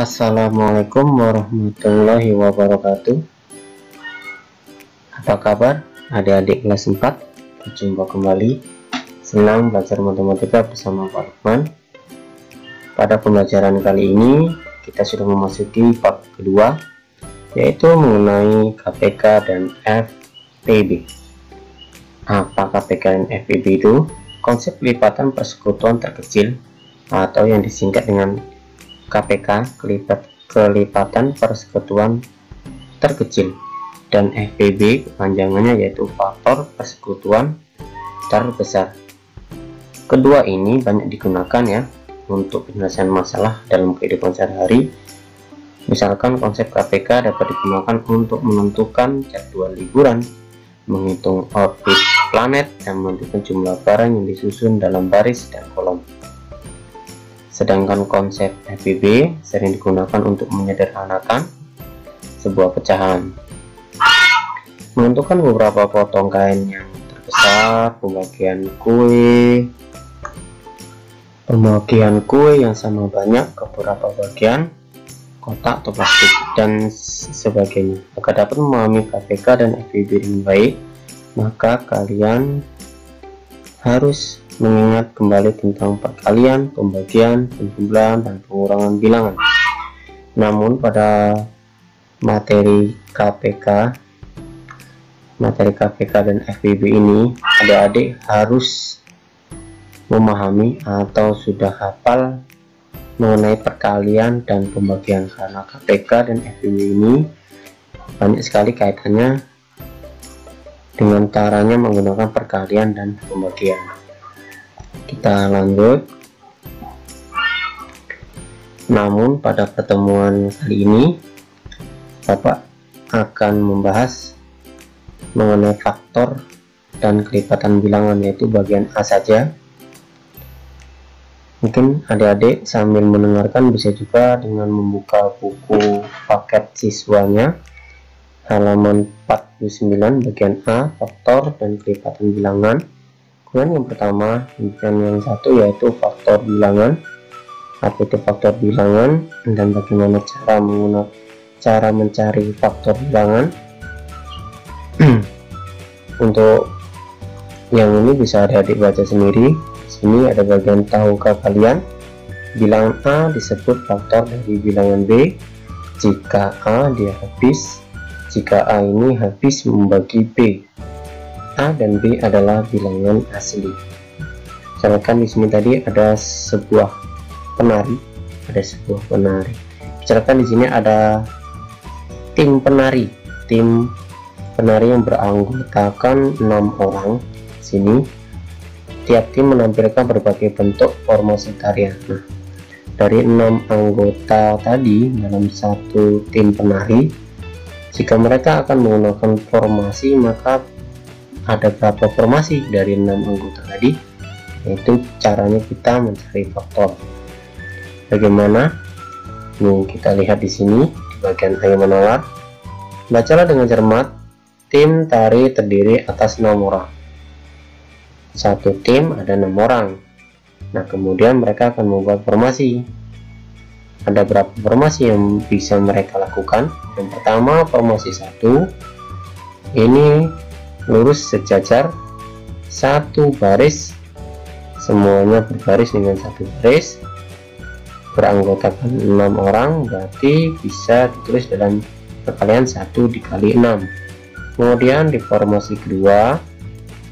Assalamualaikum warahmatullahi wabarakatuh. Apa kabar adik-adik kelas 4? Berjumpa kembali. Senang belajar matematika bersama Pak Lukman. Pada pembelajaran kali ini kita sudah memasuki bab kedua, yaitu mengenai KPK dan FPB. Apa KPK dan FPB itu? Konsep kelipatan persekutuan terkecil atau yang disingkat dengan KPK, kelipatan persekutuan terkecil, dan FPB kepanjangannya yaitu faktor persekutuan terbesar. Kedua ini banyak digunakan ya untuk penyelesaian masalah dalam kehidupan sehari-hari. Misalkan konsep KPK dapat digunakan untuk menentukan jadwal liburan, menghitung orbit planet, dan menentukan jumlah barang yang disusun dalam baris dan kolom. Sedangkan konsep FPB sering digunakan untuk menyederhanakan sebuah pecahan, menentukan beberapa potong kain yang terbesar, pembagian kue yang sama banyak ke beberapa bagian, kotak atau plastik, dan sebagainya. Agar dapat memahami KPK dan FPB dengan baik, maka kalian harus mengingat kembali tentang perkalian, pembagian, penjumlahan, dan pengurangan bilangan. Namun pada materi KPK dan FPB ini, adik-adik harus memahami atau sudah hafal mengenai perkalian dan pembagian, karena KPK dan FPB ini banyak sekali kaitannya dengan caranya menggunakan perkalian dan pembagian. Kita lanjut. Namun pada pertemuan kali ini Bapak akan membahas mengenai faktor dan kelipatan bilangan, yaitu bagian A saja. Mungkin adik-adik sambil mendengarkan bisa juga dengan membuka buku paket siswanya halaman 49 bagian A, faktor dan kelipatan bilangan. Kemudian yang pertama, yang satu yaitu faktor bilangan. Apa itu faktor bilangan dan bagaimana cara mencari faktor bilangan. Untuk yang ini bisa adik-adik baca sendiri. Sini ada bagian tahukah kalian bilangan A disebut faktor dari bilangan B jika A ini habis membagi B. A dan B adalah bilangan asli. Misalkan di sini tadi ada sebuah penari. Misalkan di sini ada tim penari yang beranggotakan 6 orang. Sini tiap tim menampilkan berbagai bentuk formasi tarian. Nah, dari 6 anggota tadi dalam satu tim penari, jika mereka akan menggunakan formasi, maka ada berapa formasi dari 6 anggota tadi? Yaitu caranya kita mencari faktor. Bagaimana? Nih, kita lihat di sini di bagian ayo menalar. Bacalah dengan cermat. Tim tari terdiri atas 6 orang. Satu tim ada 6 orang. Nah, kemudian mereka akan membuat formasi. Ada berapa formasi yang bisa mereka lakukan? Yang pertama, formasi 1. Ini lurus sejajar, satu baris, semuanya berbaris dengan satu baris, beranggotakan 6 orang, berarti bisa ditulis dalam perkalian 1 dikali 6. Kemudian di formasi kedua,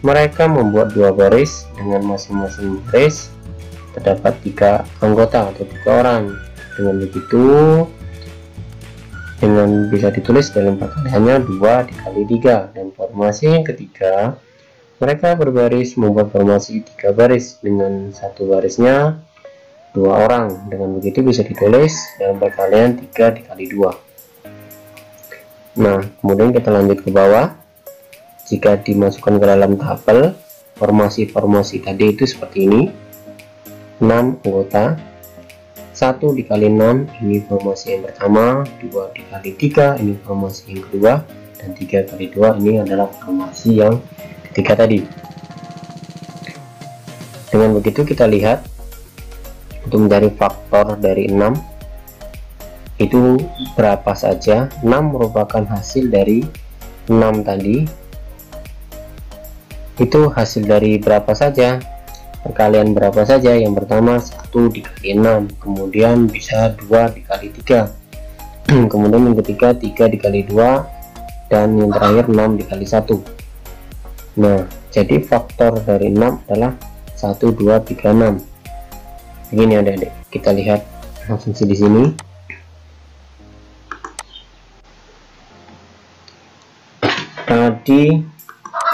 mereka membuat 2 baris, dengan masing-masing baris terdapat 3 anggota atau 3 orang. Dengan begitu, dengan bisa ditulis dalam perkaliannya 2 dikali 3. Dan formasi yang ketiga, mereka berbaris membuat formasi 3 baris, dengan satu barisnya 2 orang. Dengan begitu bisa ditulis dalam perkalian 3 dikali 2. Nah, kemudian kita lanjut ke bawah. Jika dimasukkan ke dalam tabel, formasi-formasi tadi itu seperti ini. 6 anggota, 1 dikali 6 ini formasi yang pertama, 2 dikali 3 ini formasi yang kedua, dan 3 kali 2 ini adalah formasi yang ketiga tadi. Dengan begitu kita lihat untuk mencari faktor dari 6 itu berapa saja. 6 merupakan hasil dari 6 tadi. Itu hasil dari berapa saja, perkalian berapa saja. Yang pertama 1 dikali 6, kemudian bisa 2 dikali 3, kemudian yang ketiga 3 dikali 2, dan yang terakhir 6 dikali 1. Nah, jadi faktor dari 6 adalah 1, 2, 3, 6. Begini adik-adik, kita lihat langsung di sini. Tadi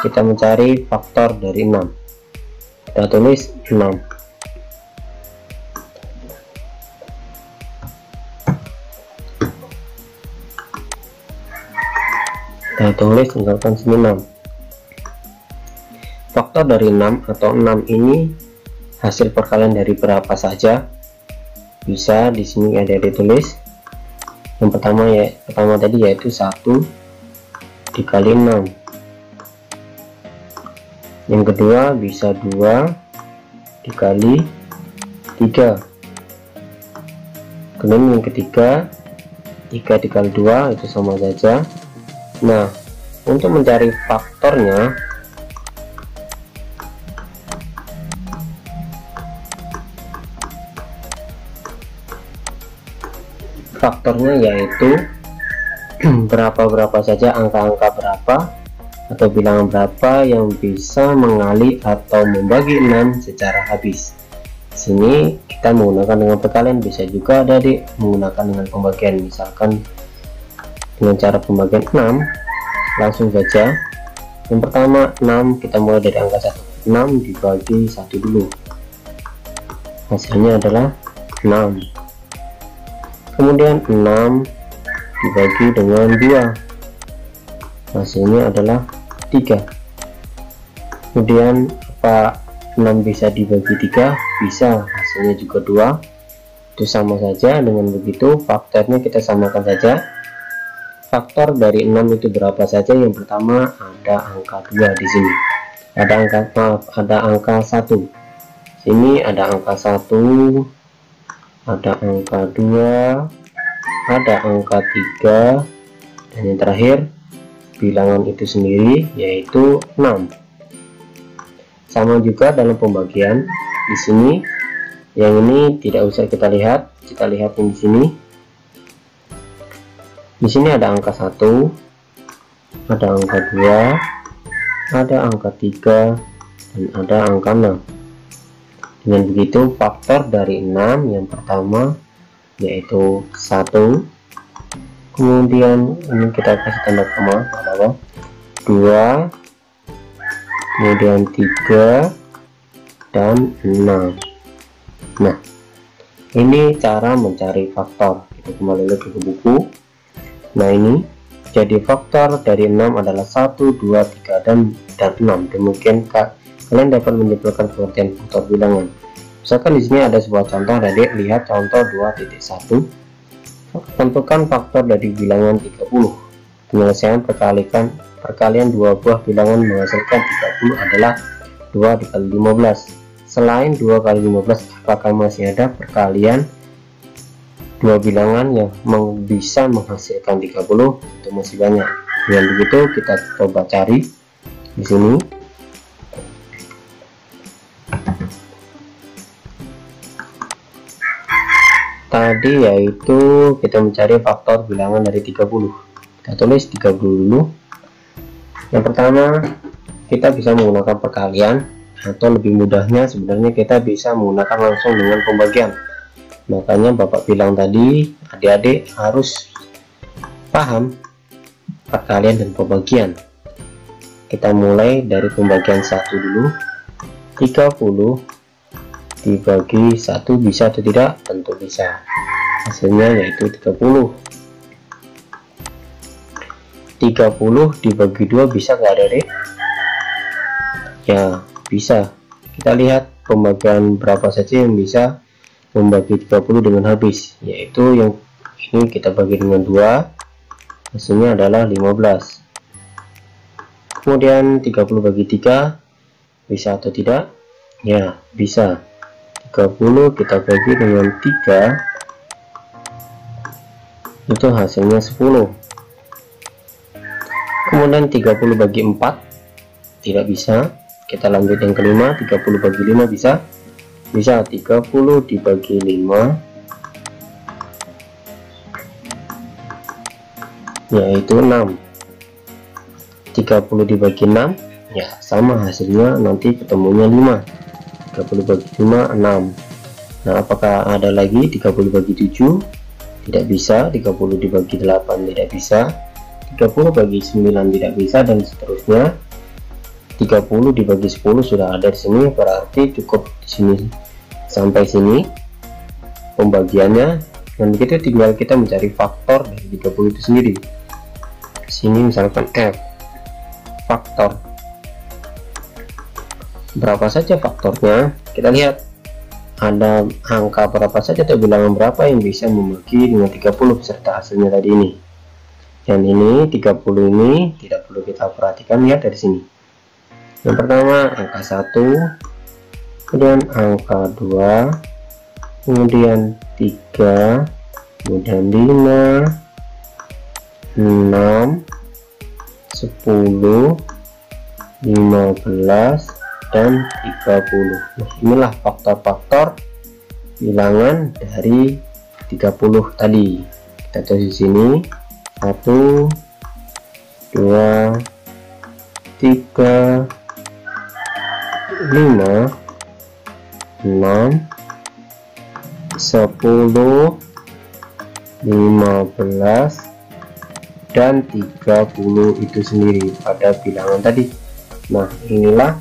kita mencari faktor dari 6, kita tulis 6. Kita tulis tinggalkan sini 6. Faktor dari 6 atau 6 ini hasil perkalian dari berapa saja. Bisa di sini ada ditulis. Yang pertama tadi yaitu 1 dikali 6. Yang kedua bisa 2 dikali 3. Kemudian yang ketiga 3 dikali 2 itu sama saja. Nah, untuk mencari faktornya, yaitu berapa saja, angka-angka berapa atau bilangan berapa yang bisa mengali atau membagi 6 secara habis. Sini kita menggunakan dengan perkalian, bisa juga adik menggunakan dengan pembagian. Misalkan dengan cara pembagian 6, langsung saja. Yang pertama 6, kita mulai dari angka 1. 6 dibagi 1 dulu, hasilnya adalah 6. Kemudian 6 dibagi dengan 2, hasilnya adalah 3. Kemudian apa 6 bisa dibagi 3? Bisa, hasilnya juga 2. Itu sama saja. Dengan begitu faktornya kita samakan saja. Faktor dari 6 itu berapa saja? Yang pertama ada angka 2 di sini. Ada angka 1. Sini ada angka 1, ada angka 2, ada angka 3, dan yang terakhir bilangan itu sendiri yaitu 6. Sama juga dalam pembagian di sini. Yang ini tidak usah kita lihat yang di sini. Di sini ada angka 1, ada angka 2, ada angka 3, dan ada angka 6. Dengan begitu faktor dari 6 yang pertama yaitu 1. Kemudian ini kita kasih tanda koma pada 2, kemudian 3, dan 6. Nah, ini cara mencari faktor. Kita kembali lagi ke buku. Nah, ini jadi faktor dari 6 adalah 1, 2, 3, dan 6. Demikian kalian dapat menyimpulkan pengertian faktor bilangan. Misalkan di sini ada sebuah contoh, adik lihat contoh 2.1. Tentukan faktor dari bilangan 30. Penyelesaian perkalian dua buah bilangan menghasilkan 30 adalah 2 dikali 15. Selain 2 kali 15, apakah masih ada perkalian dua bilangan yang bisa menghasilkan 30? Itu masih banyak. Dengan begitu kita coba cari di sini. Tadi yaitu kita mencari faktor bilangan dari 30. Kita tulis 30 dulu. Yang pertama kita bisa menggunakan perkalian, atau lebih mudahnya sebenarnya kita bisa menggunakan langsung dengan pembagian. Makanya bapak bilang tadi adik-adik harus paham perkalian dan pembagian. Kita mulai dari pembagian 1 dulu. 30 dibagi 1 bisa atau tidak? Tentu bisa. Hasilnya yaitu 30. 30 dibagi 2 bisa nggak adik-adik? Ya bisa. Kita lihat pembagian berapa saja yang bisa membagi 30 dengan habis, yaitu yang ini kita bagi dengan 2, hasilnya adalah 15. Kemudian 30 bagi 3 bisa atau tidak? Ya bisa. 30 kita bagi dengan 3, itu hasilnya 10. Kemudian 30 bagi 4 tidak bisa. Kita lanjut yang kelima. 30 bagi 5 bisa. 30 dibagi 5 yaitu 6. 30 dibagi 6 ya sama hasilnya, nanti ketemunya 5. 30 bagi 5 6. Nah, apakah ada lagi 30 bagi 7? Tidak bisa. 30 dibagi 8 tidak bisa. 30 bagi 9 tidak bisa, dan seterusnya. 30 dibagi 10 sudah ada di sini, berarti cukup di sini sampai sini pembagiannya. Dan begitu tinggal kita mencari faktor dari 30 itu sendiri. Di sini misalkan F faktor, berapa saja faktornya? Kita lihat ada angka berapa saja atau bilangan berapa yang bisa membagi dengan 30 beserta hasilnya tadi ini. Dan ini 30 ini tidak perlu kita perhatikan, lihat dari sini. Yang pertama angka 1, kemudian angka 2, kemudian 3, kemudian 5, 6, 10, 15, dan 30. Nah, inilah faktor-faktor bilangan dari 30 tadi. Kita tulis di sini 1, 2, 3, 5, 6, 10, 15, dan 30 itu sendiri pada bilangan tadi. Nah, inilah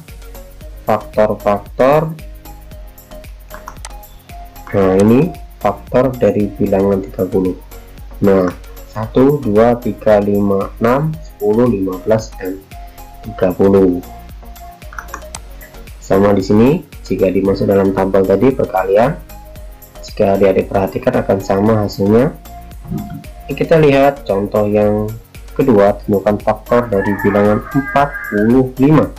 faktor-faktor. Nah, ini faktor dari bilangan 30. Nah, 1, 2, 3, 5, 6, 10, 15, dan 30. Sama di sini, jika dimasuk dalam tabel tadi perkalian, jika adik-adik perhatikan akan sama hasilnya. Kita lihat contoh yang kedua, temukan faktor dari bilangan 45.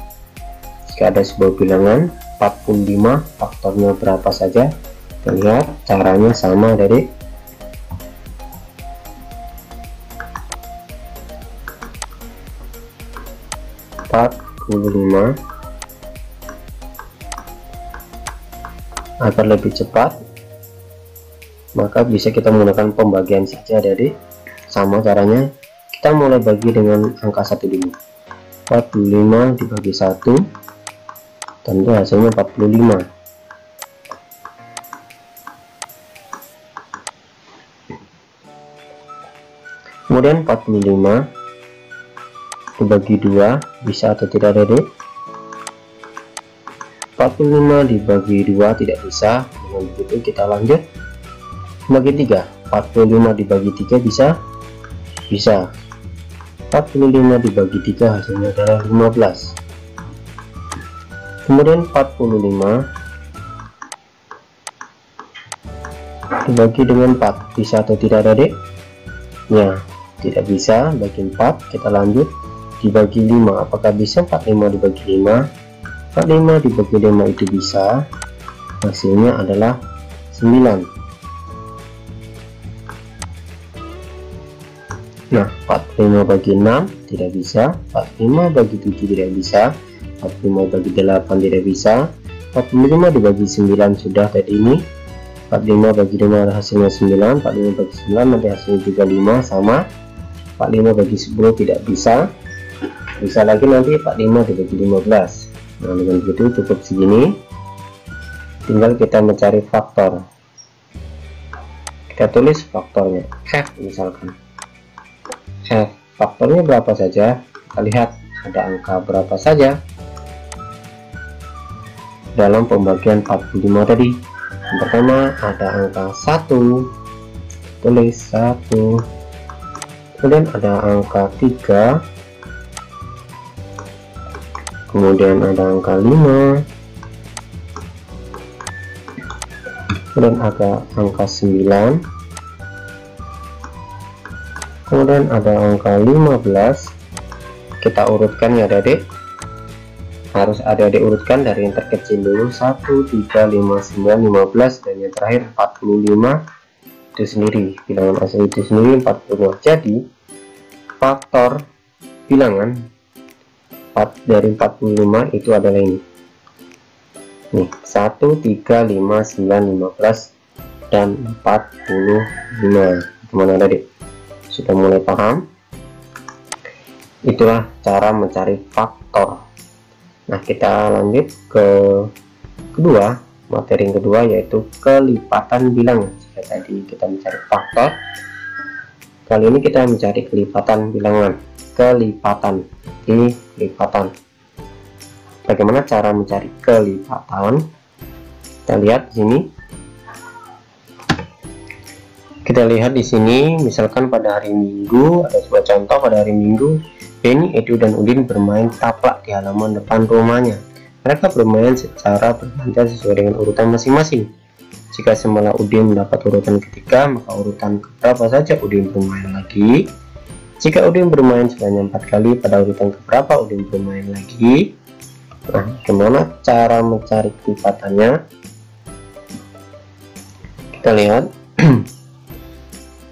Jika ada sebuah bilangan 45, faktornya berapa saja? Kita lihat caranya sama dari 45. Agar lebih cepat, maka bisa kita menggunakan pembagian saja. Jadi sama caranya, kita mulai bagi dengan angka 1 dulu. 45 dibagi 1, tentu hasilnya 45. Kemudian 45 dibagi 2, bisa atau tidak adik? 45 dibagi 2 tidak bisa. Dengan begitu kita lanjut bagi 3. 45 dibagi 3 bisa? Bisa. 45 dibagi 3 hasilnya adalah 15. Kemudian 45 dibagi dengan 4, bisa atau tidak adik? Ya, tidak bisa. Bagi 4, kita lanjut dibagi 5, apakah bisa? 45 dibagi 5, 45 dibagi 5 itu bisa, hasilnya adalah 9. Nah, 45 bagi 6 tidak bisa, 45 bagi 7 tidak bisa, 45 bagi 8 tidak bisa, 45 dibagi 9 sudah tadi ini, 45 bagi 5 hasilnya 9, 45 bagi 9 nanti hasilnya juga 5, sama. 45 bagi 10 tidak bisa, bisa lagi nanti 45 dibagi 15. Nah, dengan begitu cukup segini, tinggal kita mencari faktor. Kita tulis faktornya F misalkan. F faktornya berapa saja? Kita lihat ada angka berapa saja dalam pembagian 45 tadi. Yang pertama ada angka 1, tulis 1, kemudian ada angka 3, kemudian ada angka 5, kemudian ada angka 9, kemudian ada angka 15. Kita urutkan ya adik, harus adik-adik urutkan dari yang terkecil dulu, 1, 3, 5, 9, 15, dan yang terakhir 45, itu sendiri, bilangan asli itu sendiri 45. Jadi faktor bilangan 4 dari 45 itu adalah ini nih, 1, 3, 5, 9, 15 dan 45. Gimana tadi? Sudah mulai paham? Itulah cara mencari faktor. Nah, kita lanjut ke kedua, materi yang kedua, yaitu kelipatan bilangan. Jika tadi kita mencari faktor, kali ini kita mencari kelipatan bilangan. Kelipatan. Bagaimana cara mencari kelipatan? Kita lihat di sini. Kita lihat di sini, misalkan pada hari Minggu, ada sebuah contoh pada hari Minggu, Benny, Edu, dan Udin bermain taplak di halaman depan rumahnya. Mereka bermain secara bergantian sesuai dengan urutan masing-masing. Jika semula Udin mendapat urutan ketiga, maka urutan keberapa saja Udin bermain lagi. Jika Udin bermain sebanyak 4 kali, pada urutan keberapa Udin bermain lagi. Nah, gimana cara mencari kelipatannya? Kita lihat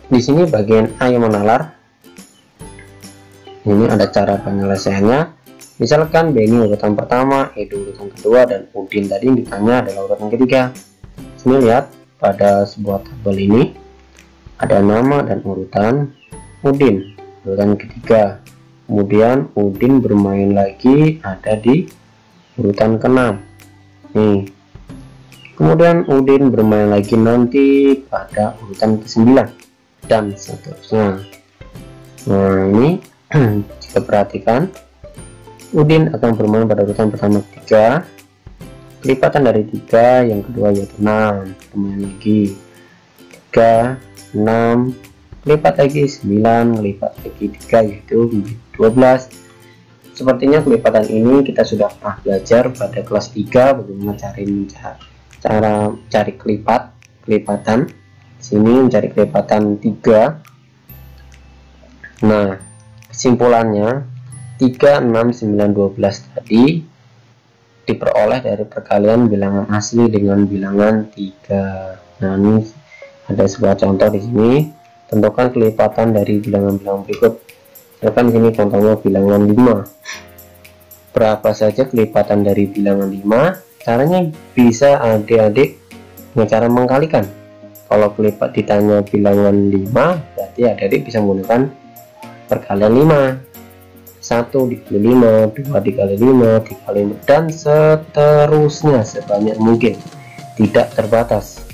di sini bagian A yang menalar. Ini ada cara penyelesaiannya. Misalkan Benny urutan pertama, Edu urutan kedua, dan Udin tadi ditanya adalah urutan ketiga. Sini lihat pada sebuah tabel ini ada nama dan urutan Udin urutan ketiga. Kemudian Udin bermain lagi ada di urutan ke-6 nih. Kemudian Udin bermain lagi nanti pada urutan ke-9 dan seterusnya. Nah, ini jika perhatikan, Udin akan bermain pada urutan pertama 3, kelipatan dari 3 yang kedua yaitu 6, bermain lagi 3, 6, lipat lagi 9, lipat lagi 3 yaitu 12. Sepertinya kelipatan ini kita sudah pernah belajar pada kelas 3 bagaimana cara cari kelipatan. Sini mencari kelipatan 3. Nah, kesimpulannya 3, 6, 9, 12 tadi diperoleh dari perkalian bilangan asli dengan bilangan 3. Nah, ini ada sebuah contoh di sini. Tentukan kelipatan dari bilangan-bilangan berikut. Misalkan sini contohnya bilangan 5. Berapa saja kelipatan dari bilangan 5? Caranya bisa adik-adik dengan cara mengkalikan. Kalau kelipat ditanya bilangan 5, berarti adik-adik bisa menggunakan perkalian 5. 1 dikali 5, 2 dikali 5, 3 kali 5, dan seterusnya sebanyak mungkin, tidak terbatas.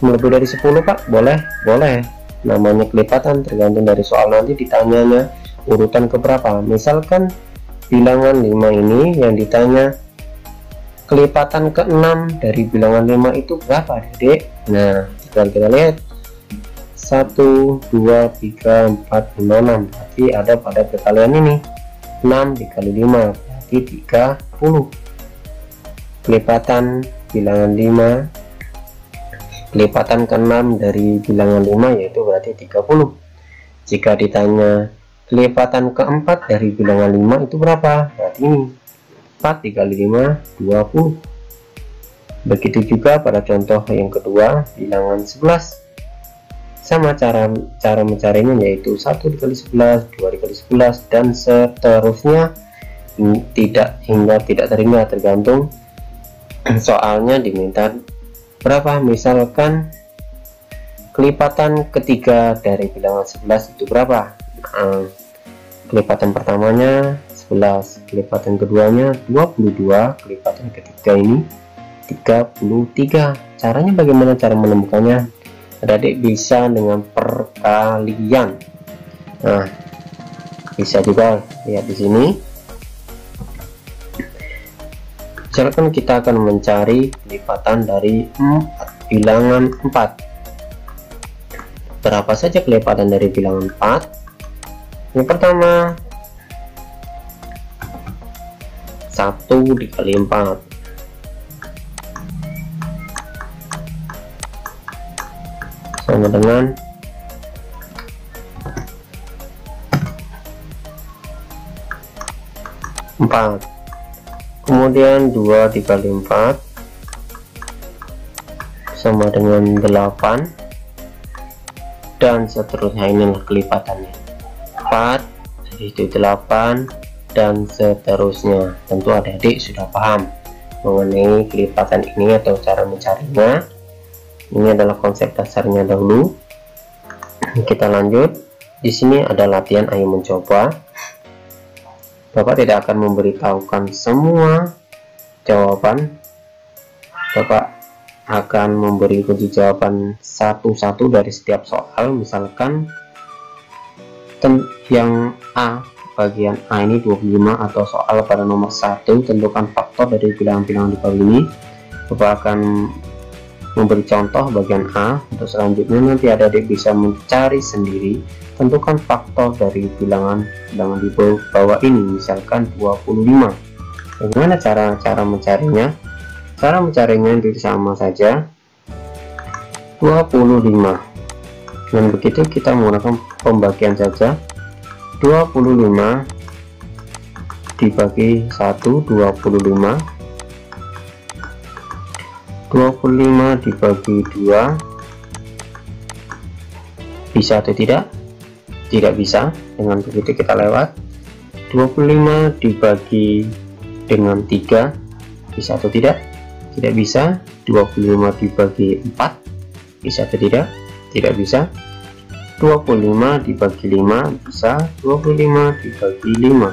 Lebih dari 10 Pak? Boleh? Boleh. Namanya kelipatan, tergantung dari soal nanti ditanyanya urutan keberapa. Misalkan bilangan 5 ini yang ditanya kelipatan ke-6 dari bilangan 5 itu berapa adik? Nah, kita lihat 1, 2, 3, 4, 5, 6, berarti ada pada perkalian ini 6 dikali 5 berarti 30. Kelipatan bilangan 5, kelipatan ke-6 dari bilangan 5 yaitu berarti 30. Jika ditanya kelipatan ke-4 dari bilangan 5 itu berapa? Berarti ini 4 dikali 5, 20. Begitu juga pada contoh yang kedua, bilangan 11. Sama cara mencarinya yaitu 1 dikali 11, 2 dikali 11, dan seterusnya hingga tidak terhingga, tergantung soalnya diminta berapa. Misalkan kelipatan ketiga dari bilangan 11 itu berapa? Kelipatan pertamanya 11, kelipatan keduanya 22, kelipatan ketiga ini 33. Caranya bagaimana cara menemukannya? Adik bisa dengan perkalian. Nah, bisa juga lihat di sini. Misalkan kita akan mencari kelipatan dari bilangan 4. Berapa saja kelipatan dari bilangan 4? Yang pertama 1 dikali 4 sama dengan 4. Kemudian 2 dikali 4 sama dengan 8. dan seterusnya. Inilah kelipatannya, 4, itu 8, dan seterusnya. Tentu adik-adik sudah paham mengenai kelipatan ini atau cara mencarinya. Ini adalah konsep dasarnya dahulu. Kita lanjut. Di sini ada latihan ayo mencoba. Bapak tidak akan memberitahukan semua jawaban. Bapak akan memberi kunci jawaban satu-satu dari setiap soal. Misalkan yang A, bagian A ini 25, atau soal pada nomor 1 tentukan faktor dari bilangan-bilangan di bawah ini. Bapak akan memberi contoh bagian A. Untuk selanjutnya nanti adik-adik bisa mencari sendiri, tentukan faktor dari bilangan-bilangan di bawah ini, misalkan 25. Bagaimana cara mencarinya? Cara mencarinya itu sama saja, 25. Dan begitu kita menggunakan pembagian saja, 25 dibagi 1, 25 dibagi 2, bisa atau tidak? Tidak bisa. Dengan begitu kita lewat. 25 dibagi dengan 3, bisa atau tidak? Tidak bisa. 25 dibagi 4, bisa atau tidak? Tidak bisa. 25 dibagi 5, bisa. 25 dibagi 5,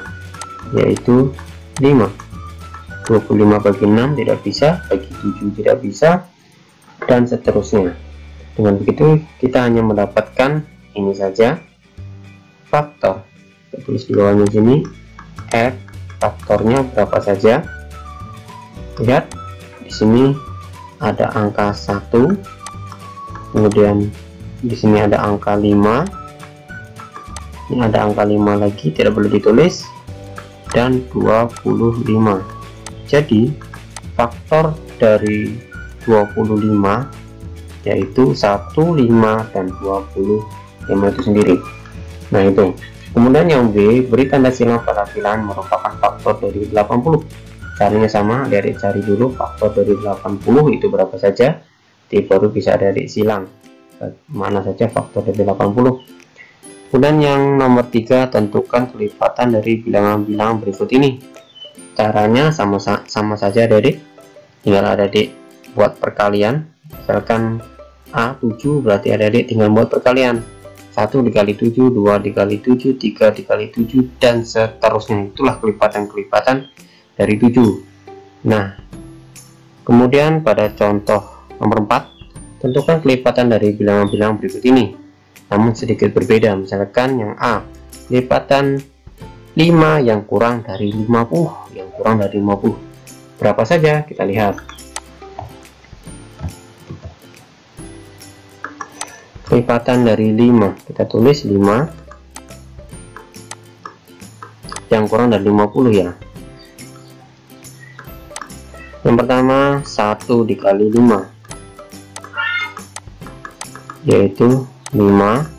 yaitu 5. 25 bagi 6 tidak bisa, bagi 7 tidak bisa, dan seterusnya. Dengan begitu kita hanya mendapatkan ini saja, faktor. Kita tulis di bawahnya sini, F faktornya berapa saja. Lihat di sini ada angka 1, kemudian di sini ada angka 5, ini ada angka 5 lagi, tidak boleh ditulis, dan 25. Jadi faktor dari 25 yaitu 1, 5, dan 25 itu sendiri. Nah itu. Kemudian yang B, beri tanda silang pada bilangan merupakan faktor dari 80. Caranya sama, dari cari dulu faktor dari 80 itu berapa saja, baru bisa dari silang mana saja faktor dari 80. Kemudian yang nomor 3, tentukan kelipatan dari bilangan-bilangan berikut ini. Caranya sama saja adik-adik, tinggal adik-adik buat perkalian. Misalkan A 7, berarti adik-adik tinggal buat perkalian, 1 dikali 7, 2 dikali 7, 3 dikali 7, dan seterusnya. Itulah kelipatan-kelipatan dari 7. Nah, kemudian pada contoh nomor 4, tentukan kelipatan dari bilangan-bilangan berikut ini, namun sedikit berbeda. Misalkan yang A, kelipatan 5 yang kurang dari 50, berapa saja? Kita lihat. Kelipatan dari 5, kita tulis 5 yang kurang dari 50 ya. Yang pertama 1 dikali 5, yaitu 5.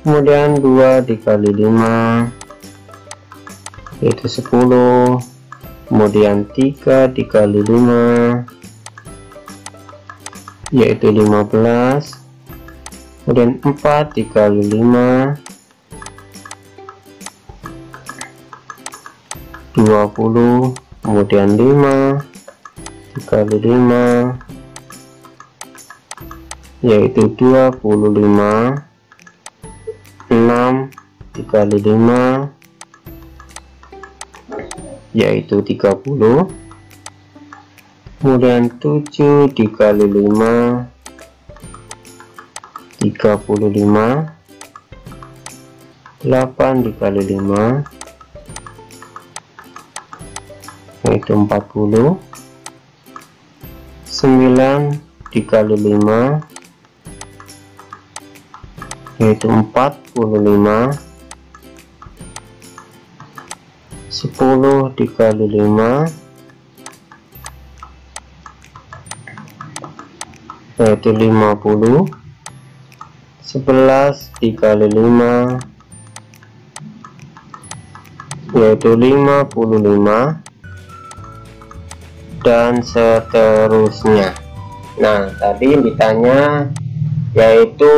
Kemudian 2 dikali 5, yaitu 10. Kemudian 3 dikali 5, yaitu 15. Kemudian 4 dikali 5, 20. Kemudian 5 dikali 5, yaitu 25. 6 dikali 5, yaitu 30. Kemudian 7 dikali 5, 35. 8 dikali 5, yaitu 40. 9 dikali 5, yaitu 45. 10 dikali 5, yaitu 50. 11 dikali 5, yaitu 55, dan seterusnya. Nah, tadi ditanya yaitu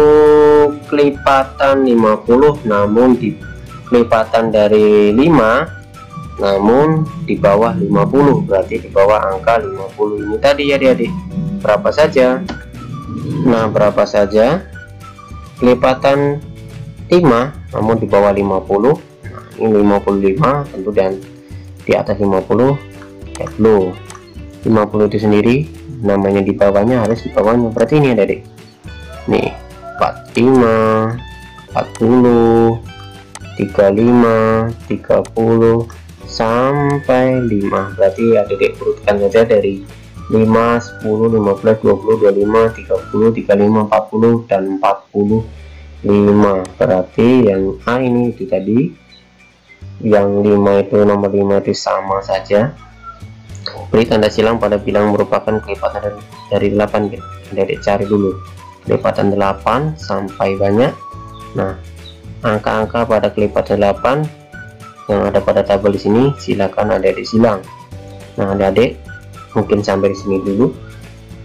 kelipatan 50 namun di kelipatan dari 5 namun di bawah 50, berarti di bawah angka 50 ini tadi ya adik-adik. Berapa saja? Nah, berapa saja kelipatan 5 namun di bawah 50? Nah, ini 55 tentu, dan di atas 50 ya belum. 50 itu sendiri namanya di bawahnya harus di bawahnya, berarti ini adik-adik. Nih 45, 40, 35, 30 sampai 5, berarti adik-adik urutkan saja dari 5, 10, 15, 20, 25, 30, 35, 40 dan 45. Berarti yang A ini itu tadi, yang 5 itu, nomor 5 itu sama saja. Beri tanda silang pada bilang merupakan kelipatan dari 8. Adik-adik cari dulu kelipatan 8 sampai banyak. Nah, angka-angka pada kelipatan 8 yang ada pada tabel di sini silakan adik-adik silang. Nah, adik-adik mungkin sampai di sini dulu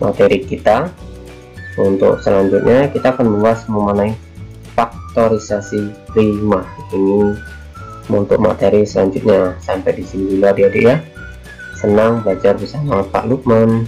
materi kita. Untuk selanjutnya kita akan membahas mengenai faktorisasi prima. Ini untuk materi selanjutnya. Sampai di sini dulu adik-adik ya. Senang belajar bersama Pak Lukman.